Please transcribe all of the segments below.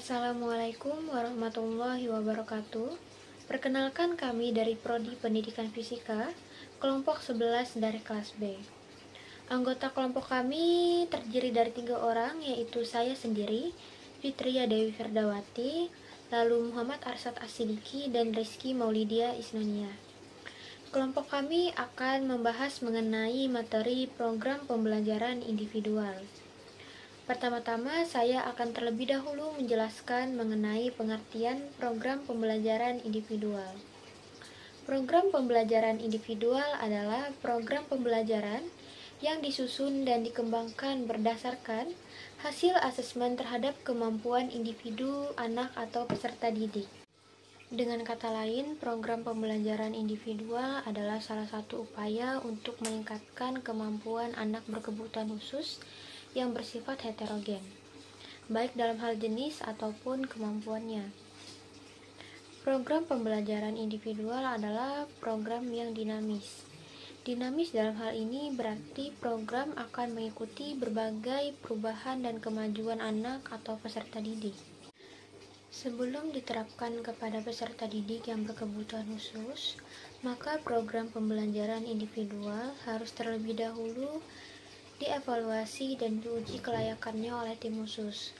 Assalamualaikum warahmatullahi wabarakatuh. Perkenalkan kami dari Prodi Pendidikan Fisika, kelompok 11 dari kelas B. Anggota kelompok kami terdiri dari 3 orang, yaitu saya sendiri, Fitria Dewi Ferdawati, lalu Muhammad Arsad Asidiki, dan Rizky Maulidia Isnania. Kelompok kami akan membahas mengenai materi program pembelajaran individual. Pertama-tama, saya akan terlebih dahulu menjelaskan mengenai pengertian program pembelajaran individual. Program pembelajaran individual adalah program pembelajaran yang disusun dan dikembangkan berdasarkan hasil asesmen terhadap kemampuan individu, anak, atau peserta didik. Dengan kata lain, program pembelajaran individual adalah salah satu upaya untuk meningkatkan kemampuan anak berkebutuhan khusus yang bersifat heterogen, baik dalam hal jenis ataupun kemampuannya. Program pembelajaran individual adalah program yang dinamis. Dinamis dalam hal ini berarti program akan mengikuti berbagai perubahan dan kemajuan anak atau peserta didik. Sebelum diterapkan kepada peserta didik yang berkebutuhan khusus, maka program pembelajaran individual harus terlebih dahulu dievaluasi dan diuji kelayakannya oleh tim khusus.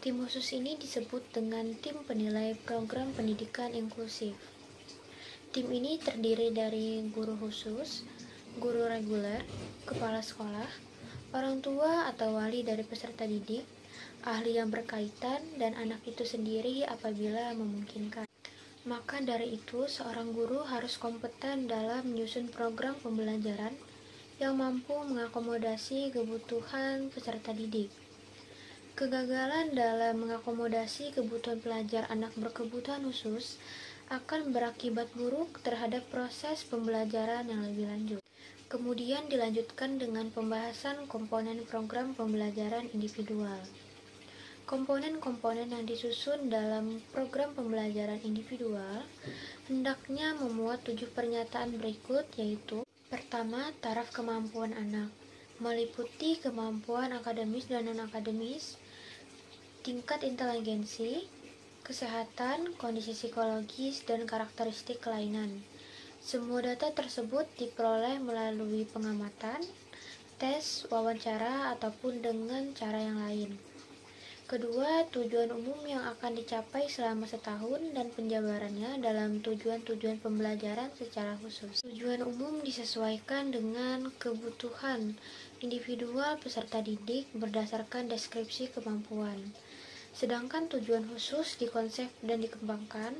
Tim khusus ini disebut dengan tim penilai program pendidikan inklusif. Tim ini terdiri dari guru khusus, guru reguler, kepala sekolah, orang tua atau wali dari peserta didik, ahli yang berkaitan, dan anak itu sendiri apabila memungkinkan. Maka dari itu, seorang guru harus kompeten dalam menyusun program pembelajaran yang mampu mengakomodasi kebutuhan peserta didik. Kegagalan dalam mengakomodasi kebutuhan pelajar anak berkebutuhan khusus akan berakibat buruk terhadap proses pembelajaran yang lebih lanjut. Kemudian dilanjutkan dengan pembahasan komponen program pembelajaran individual. Komponen-komponen yang disusun dalam program pembelajaran individual hendaknya memuat 7 pernyataan berikut, yaitu: pertama, taraf kemampuan anak, meliputi kemampuan akademis dan non-akademis, tingkat inteligensi, kesehatan, kondisi psikologis, dan karakteristik kelainan. Semua data tersebut diperoleh melalui pengamatan, tes, wawancara, ataupun dengan cara yang lain. Kedua, tujuan umum yang akan dicapai selama setahun dan penjabarannya dalam tujuan-tujuan pembelajaran secara khusus. Tujuan umum disesuaikan dengan kebutuhan individual peserta didik berdasarkan deskripsi kemampuan. Sedangkan tujuan khusus dikonsep dan dikembangkan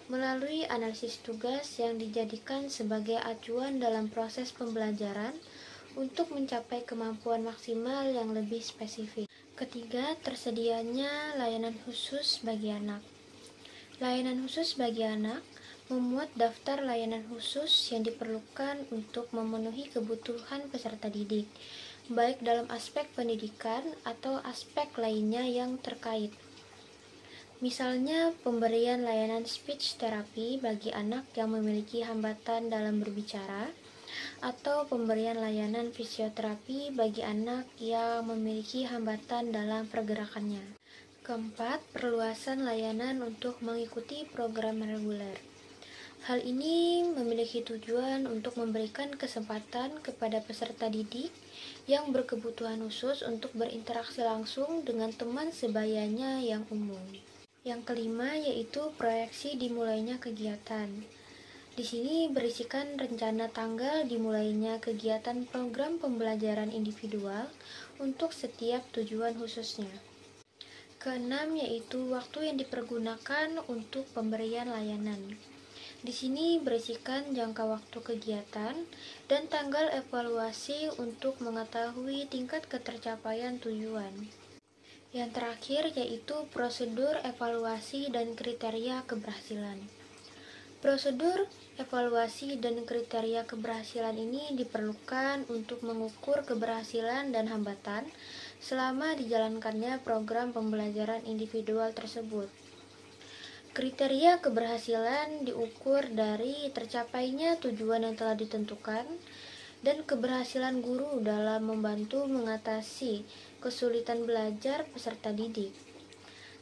melalui analisis tugas yang dijadikan sebagai acuan dalam proses pembelajaran untuk mencapai kemampuan maksimal yang lebih spesifik. Ketiga, tersedianya layanan khusus bagi anak. Layanan khusus bagi anak memuat daftar layanan khusus yang diperlukan untuk memenuhi kebutuhan peserta didik, baik dalam aspek pendidikan atau aspek lainnya yang terkait. Misalnya, pemberian layanan speech therapy bagi anak yang memiliki hambatan dalam berbicara, atau pemberian layanan fisioterapi bagi anak yang memiliki hambatan dalam pergerakannya. Keempat, perluasan layanan untuk mengikuti program reguler. Hal ini memiliki tujuan untuk memberikan kesempatan kepada peserta didik yang berkebutuhan khusus untuk berinteraksi langsung dengan teman sebayanya yang umum. Yang kelima yaitu proyeksi dimulainya kegiatan. Di sini berisikan rencana tanggal dimulainya kegiatan program pembelajaran individual untuk setiap tujuan khususnya. Keenam yaitu waktu yang dipergunakan untuk pemberian layanan. Di sini berisikan jangka waktu kegiatan dan tanggal evaluasi untuk mengetahui tingkat ketercapaian tujuan. Yang terakhir yaitu prosedur evaluasi dan kriteria keberhasilan. Prosedur evaluasi dan kriteria keberhasilan ini diperlukan untuk mengukur keberhasilan dan hambatan selama dijalankannya program pembelajaran individual tersebut. Kriteria keberhasilan diukur dari tercapainya tujuan yang telah ditentukan dan keberhasilan guru dalam membantu mengatasi kesulitan belajar peserta didik.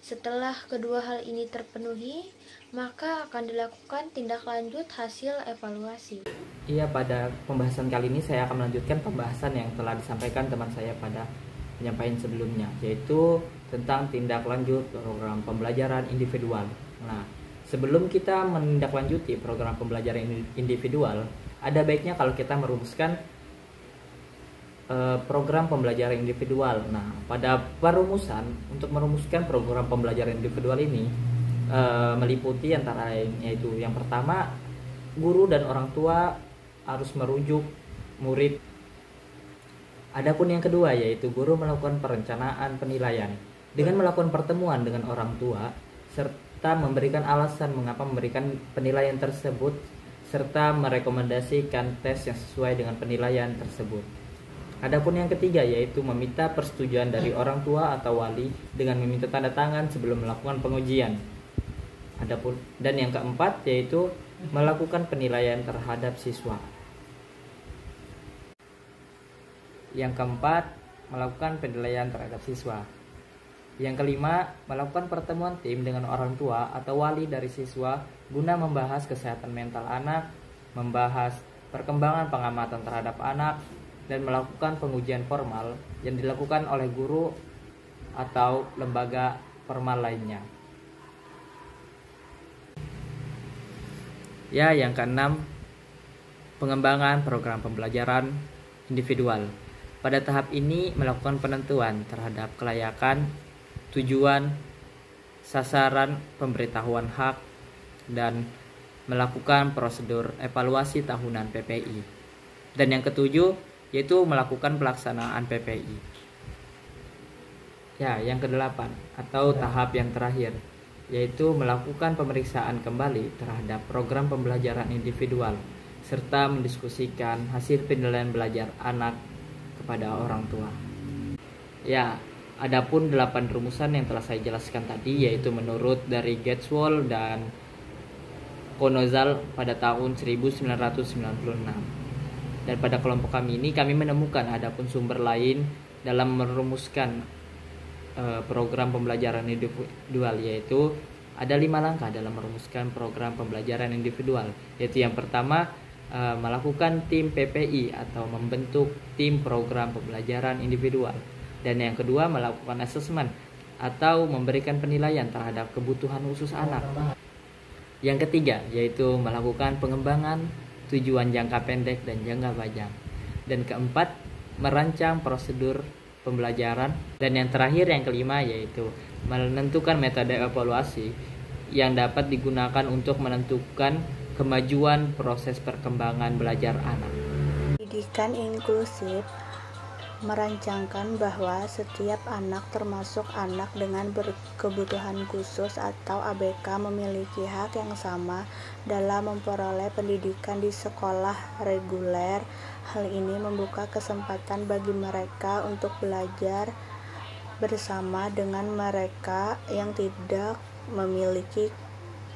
Setelah kedua hal ini terpenuhi, maka akan dilakukan tindak lanjut hasil evaluasi. Iya, pada pembahasan kali ini saya akan melanjutkan pembahasan yang telah disampaikan teman saya pada penyampaian sebelumnya, yaitu tentang tindak lanjut program pembelajaran individual. Nah, sebelum kita menindaklanjuti program pembelajaran individual, ada baiknya kalau kita merumuskan program pembelajaran individual. Nah, pada perumusan untuk merumuskan program pembelajaran individual ini meliputi antara lain, yaitu yang pertama, guru dan orang tua harus merujuk murid. Adapun yang kedua, yaitu guru melakukan perencanaan penilaian dengan melakukan pertemuan dengan orang tua serta memberikan alasan mengapa memberikan penilaian tersebut serta merekomendasikan tes yang sesuai dengan penilaian tersebut. Adapun yang ketiga, yaitu meminta persetujuan dari orang tua atau wali dengan meminta tanda tangan sebelum melakukan pengujian. Dan yang keempat, yaitu melakukan penilaian terhadap siswa. Yang keempat, melakukan penilaian terhadap siswa. Yang kelima, melakukan pertemuan tim dengan orang tua atau wali dari siswa guna membahas kesehatan mental anak, membahas perkembangan pengamatan terhadap anak, dan melakukan pengujian formal yang dilakukan oleh guru atau lembaga formal lainnya. Ya, yang keenam, pengembangan program pembelajaran individual. Pada tahap ini melakukan penentuan terhadap kelayakan, tujuan, sasaran, pemberitahuan hak, dan melakukan prosedur evaluasi tahunan PPI. Dan yang ketujuh, yaitu melakukan pelaksanaan PPI. Ya, yang kedelapan atau tahap yang terakhir, yaitu melakukan pemeriksaan kembali terhadap program pembelajaran individual serta mendiskusikan hasil penilaian belajar anak kepada orang tua. Ya, adapun 8 rumusan yang telah saya jelaskan tadi, yaitu menurut dari Getzwall dan Konozal pada tahun 1996. Dan pada kelompok kami ini kami menemukan adapun sumber lain dalam merumuskan program pembelajaran individual, yaitu ada 5 langkah dalam merumuskan program pembelajaran individual, yaitu yang pertama, melakukan tim PPI atau membentuk tim program pembelajaran individual, dan yang kedua, melakukan asesmen atau memberikan penilaian terhadap kebutuhan khusus anak. Yang ketiga, yaitu melakukan pengembangan tujuan jangka pendek dan jangka panjang. Dan keempat, merancang prosedur pembelajaran. Dan yang terakhir, yang kelima, yaitu menentukan metode evaluasi yang dapat digunakan untuk menentukan kemajuan proses perkembangan belajar anak. Pendidikan inklusif merancangkan bahwa setiap anak, termasuk anak dengan berkebutuhan khusus atau ABK, memiliki hak yang sama dalam memperoleh pendidikan di sekolah reguler. Hal ini membuka kesempatan bagi mereka untuk belajar bersama dengan mereka yang tidak memiliki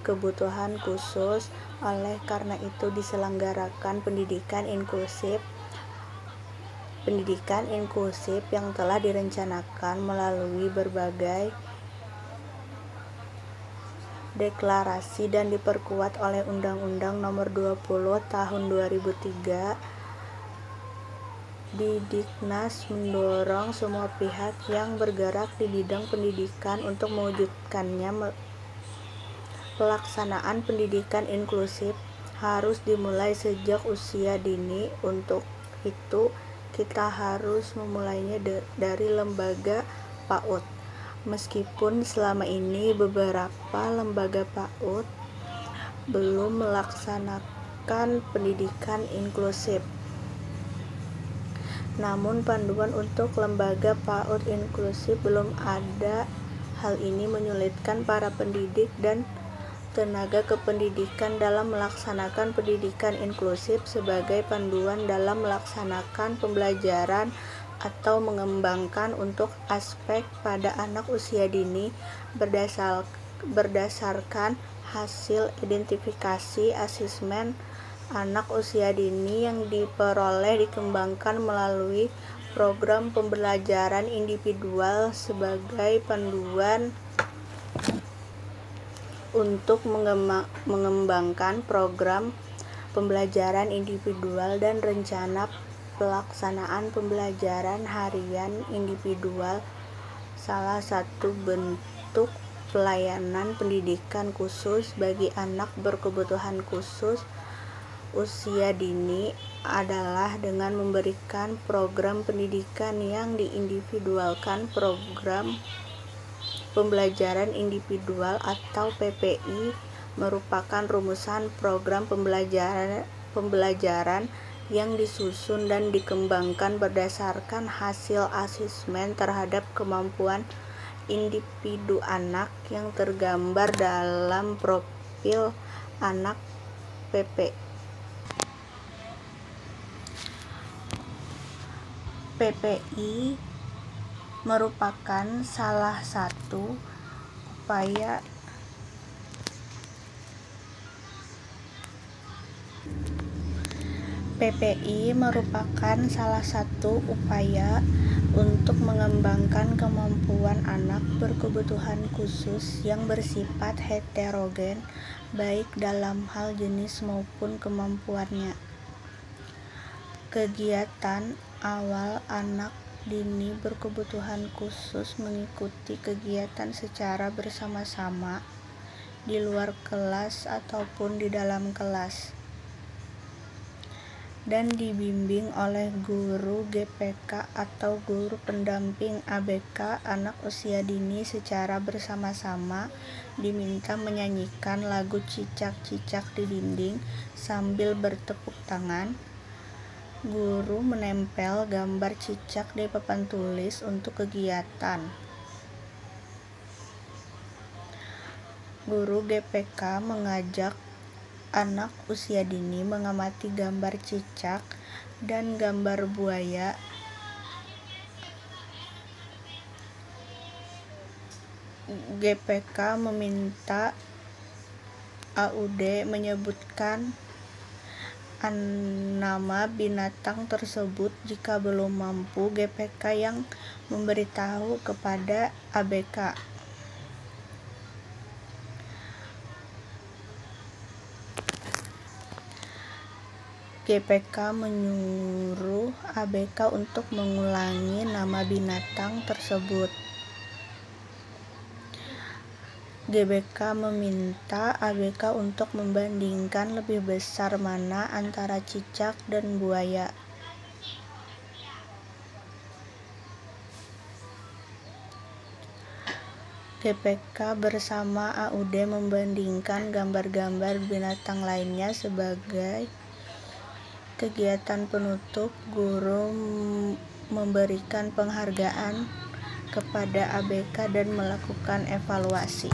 kebutuhan khusus. Oleh karena itu diselenggarakan pendidikan inklusif yang telah direncanakan melalui berbagai deklarasi dan diperkuat oleh Undang-Undang Nomor 20 Tahun 2003. Didiknas mendorong semua pihak yang bergerak di bidang pendidikan untuk mewujudkannya. Pelaksanaan pendidikan inklusif harus dimulai sejak usia dini. Untuk itu kita harus memulainya dari lembaga PAUD. Meskipun selama ini beberapa lembaga PAUD belum melaksanakan pendidikan inklusif, namun panduan untuk lembaga PAUD inklusif belum ada. Hal ini menyulitkan para pendidik dan tenaga kependidikan dalam melaksanakan pendidikan inklusif sebagai panduan dalam melaksanakan pembelajaran atau mengembangkan untuk aspek pada anak usia dini berdasarkan hasil identifikasi asesmen anak usia dini yang diperoleh dikembangkan melalui program pembelajaran individual sebagai panduan untuk mengembangkan program pembelajaran individual dan rencana pelaksanaan pembelajaran harian individual. Salah satu bentuk pelayanan pendidikan khusus bagi anak berkebutuhan khusus usia dini adalah dengan memberikan program pendidikan yang diindividualkan. Program pembelajaran individual atau PPI merupakan rumusan program pembelajaran yang disusun dan dikembangkan berdasarkan hasil asesmen terhadap kemampuan individu anak yang tergambar dalam profil anak PPI merupakan salah satu upaya untuk mengembangkan kemampuan anak berkebutuhan khusus yang bersifat heterogen, baik dalam hal jenis maupun kemampuannya. Kegiatan awal anak dini berkebutuhan khusus mengikuti kegiatan secara bersama-sama di luar kelas ataupun di dalam kelas, dan dibimbing oleh guru GPK atau guru pendamping ABK. Anak usia dini secara bersama-sama diminta menyanyikan lagu cicak-cicak di dinding sambil bertepuk tangan. Guru menempel gambar cicak di papan tulis untuk kegiatan. Guru GPK mengajak anak usia dini mengamati gambar cicak dan gambar buaya GPK meminta AUD menyebutkan nama binatang tersebut. Jika belum mampu, GPK yang memberitahu kepada ABK. GPK menyuruh ABK untuk mengulangi nama binatang tersebut. GBK meminta ABK untuk membandingkan lebih besar mana antara cicak dan buaya. GPK bersama AUD membandingkan gambar-gambar binatang lainnya. Sebagai kegiatan penutup, guru memberikan penghargaan kepada ABK dan melakukan evaluasi.